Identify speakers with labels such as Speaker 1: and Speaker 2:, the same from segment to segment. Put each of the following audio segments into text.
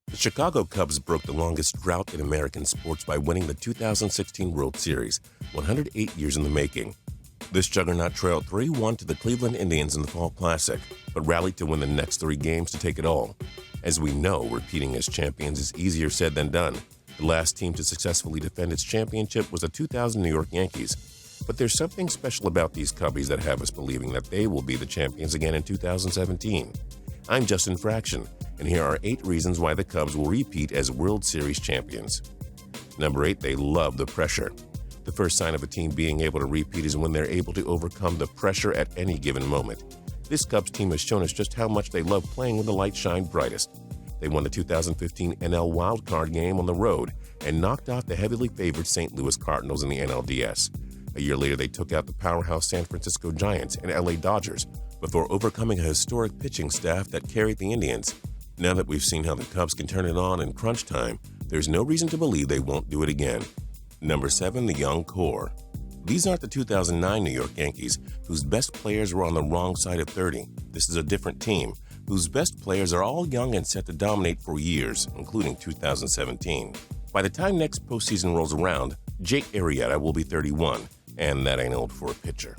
Speaker 1: The Chicago Cubs broke the longest drought in American sports by winning the 2016 World Series, 108 years in the making. This juggernaut trailed 3-1 to the Cleveland Indians in the Fall Classic, but rallied to win the next 3 games to take it all. As we know, repeating as champions is easier said than done. The last team to successfully defend its championship was the 2000 New York Yankees. But there's something special about these Cubbies that have us believing that they will be the champions again in 2017. I'm Justin Fraction, and here are 8 reasons why the Cubs will repeat as World Series champions. Number 8, they love the pressure. The first sign of a team being able to repeat is when they're able to overcome the pressure at any given moment. This Cubs team has shown us just how much they love playing when the lights shine brightest. They won the 2015 NL wildcard game on the road and knocked out the heavily favored St. Louis Cardinals in the NLDS. A year later, they took out the powerhouse San Francisco Giants and LA Dodgers before overcoming a historic pitching staff that carried the Indians. Now that we've seen how the Cubs can turn it on in crunch time, there's no reason to believe they won't do it again. Number 7, the young core. These aren't the 2009 New York Yankees, whose best players were on the wrong side of 30. This is a different team, whose best players are all young and set to dominate for years, including 2017. By the time next postseason rolls around, Jake Arrieta will be 31, and that ain't old for a pitcher.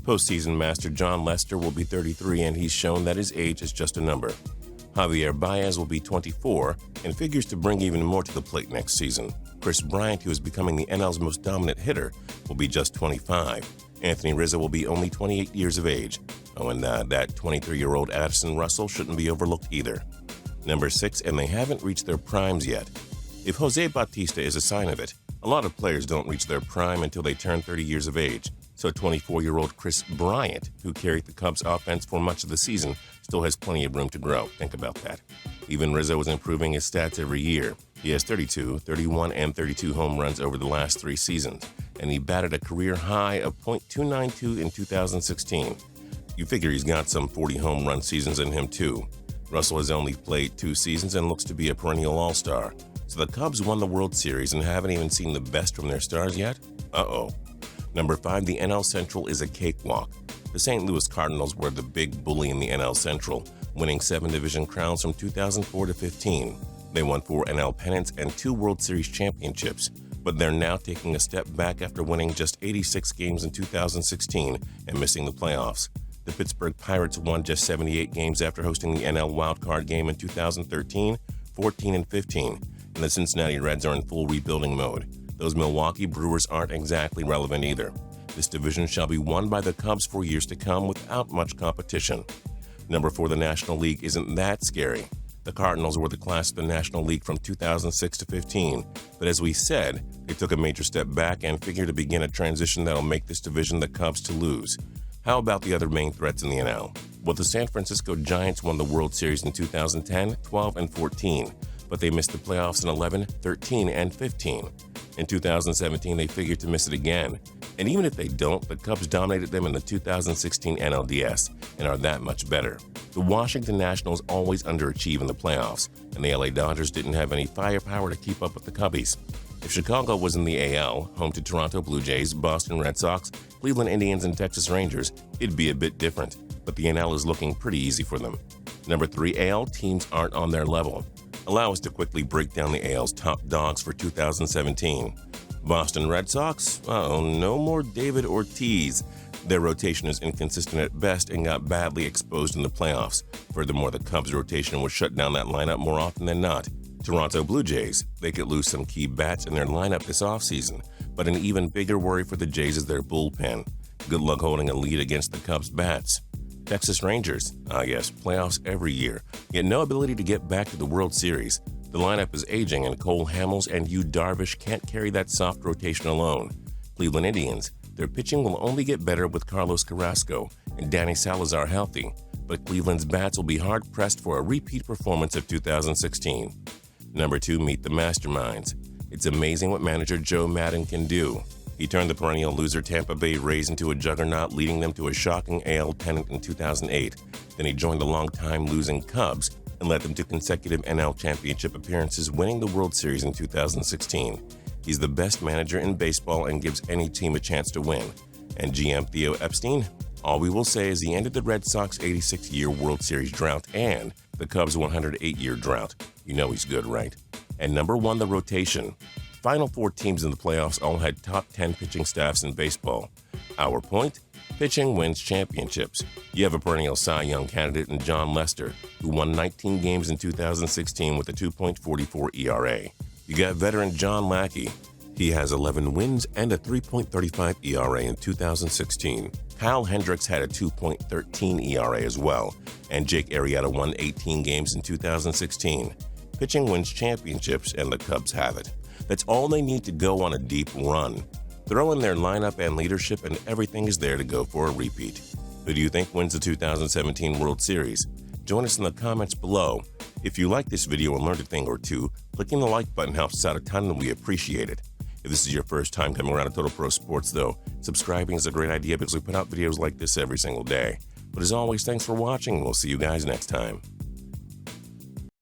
Speaker 1: Postseason master John Lester will be 33, and he's shown that his age is just a number. Javier Baez will be 24 and figures to bring even more to the plate next season. Chris Bryant, who is becoming the NL's most dominant hitter, will be just 25. Anthony Rizzo will be only 28 years of age. Oh, and that 23-year-old Addison Russell shouldn't be overlooked either. Number 6, and they haven't reached their primes yet. If Jose Bautista is a sign of it, a lot of players don't reach their prime until they turn 30 years of age. So 24-year-old Chris Bryant, who carried the Cubs offense for much of the season, still has plenty of room to grow. Think about that. Even Rizzo is improving his stats every year. He has 32, 31, and 32 home runs over the last 3 seasons, and he batted a career high of .292 in 2016. You figure he's got some 40 home run seasons in him too. Russell has only played 2 seasons and looks to be a perennial all-star. So the Cubs won the World Series and haven't even seen the best from their stars yet? Uh-oh. Number 5, the NL Central is a cakewalk. The St. Louis Cardinals were the big bully in the NL Central, winning 7 division crowns from 2004 to 15. They won 4 NL pennants and 2 World Series championships, but they're now taking a step back after winning just 86 games in 2016 and missing the playoffs. The Pittsburgh Pirates won just 78 games after hosting the NL wildcard game in 2013, 14, and 15, and the Cincinnati Reds are in full rebuilding mode. Those Milwaukee Brewers aren't exactly relevant either. This division shall be won by the Cubs for years to come without much competition. Number 4, the National League isn't that scary. The Cardinals were the class of the National League from 2006 to 15, but as we said, they took a major step back and figure to begin a transition that'll make this division the Cubs to lose. How about the other main threats in the NL? Well, the San Francisco Giants won the World Series in 2010, 12, and 14, but they missed the playoffs in 11, 13, and 15. In 2017, they figured to miss it again. And even if they don't, the Cubs dominated them in the 2016 NLDS and are that much better. The Washington Nationals always underachieve in the playoffs, and the LA Dodgers didn't have any firepower to keep up with the Cubbies. If Chicago was in the AL, home to Toronto Blue Jays, Boston Red Sox, Cleveland Indians, and Texas Rangers, it'd be a bit different, but the NL is looking pretty easy for them. Number 3, AL teams aren't on their level. Allow us to quickly break down the AL's top dogs for 2017. Boston Red Sox? No more David Ortiz. Their rotation is inconsistent at best and got badly exposed in the playoffs. Furthermore, the Cubs' rotation would shut down that lineup more often than not. Toronto Blue Jays, they could lose some key bats in their lineup this offseason, but an even bigger worry for the Jays is their bullpen. Good luck holding a lead against the Cubs' bats. Texas Rangers, yes, playoffs every year, yet no ability to get back to the World Series. The lineup is aging and Cole Hamels and Yu Darvish can't carry that soft rotation alone. Cleveland Indians, their pitching will only get better with Carlos Carrasco and Danny Salazar healthy, but Cleveland's bats will be hard-pressed for a repeat performance of 2016. Number 2, meet the Masterminds. It's amazing what manager Joe Maddon can do. He turned the perennial loser Tampa Bay Rays into a juggernaut, leading them to a shocking AL pennant in 2008. Then he joined the long-time losing Cubs and led them to consecutive NL championship appearances, winning the World Series in 2016. He's the best manager in baseball and gives any team a chance to win. And GM Theo Epstein? All we will say is he ended the Red Sox 86-year World Series drought and the Cubs' 108-year drought. You know he's good, right? And number 1, the rotation. Final 4 teams in the playoffs all had top 10 pitching staffs in baseball. Our point? Pitching wins championships. You have a perennial Cy Young candidate in John Lester, who won 19 games in 2016 with a 2.44 ERA. You got veteran John Lackey. He has 11 wins and a 3.35 ERA in 2016. Kyle Hendricks had a 2.13 ERA as well, and Jake Arrieta won 18 games in 2016. Pitching wins championships, and the Cubs have it. That's all they need to go on a deep run. Throw in their lineup and leadership, and everything is there to go for a repeat. Who do you think wins the 2017 World Series? Join us in the comments below. If you like this video and learned a thing or two, clicking the like button helps us out a ton, and we appreciate it. If this is your first time coming around to Total Pro Sports, though, subscribing is a great idea because we put out videos like this every single day. But as always, thanks for watching, and we'll see you guys next time.